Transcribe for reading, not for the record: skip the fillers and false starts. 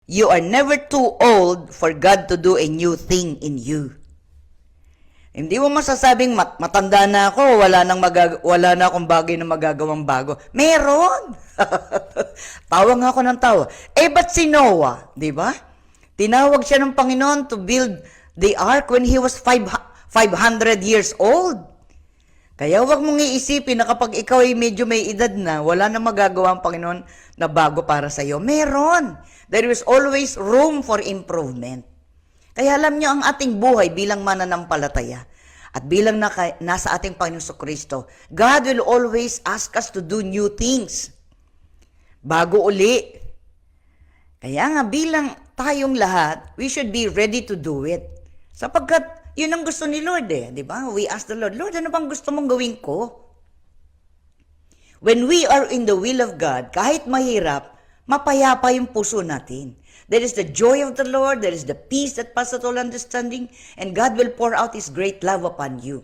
You are never too old for God to do a new thing in you. Hindi mo masasabing matanda na ako, wala na akong bagay na magagawang bago. Meron! Tawa nga ako ng tawa. Ba't si Noah, di ba? Tinawag siya ng Panginoon to build the ark when he was 500 years old. Kaya huwag mong iisipin na kapag ikaw ay medyo may edad na, wala na magagawa ang Panginoon na bago para sa iyo. Meron. There is always room for improvement. Kaya alam niyo ang ating buhay bilang mananampalataya at bilang nasa ating Panginoon Kristo, God will always ask us to do new things. Bago uli. Kaya nga bilang tayong lahat, we should be ready to do it. Sapagkat yun ang gusto ni Lord di ba? We ask the Lord, Lord, ano bang gusto mong gawin ko? When we are in the will of God, kahit mahirap, mapayapa yung puso natin. There is the joy of the Lord, there is the peace that passes all understanding, and God will pour out His great love upon you.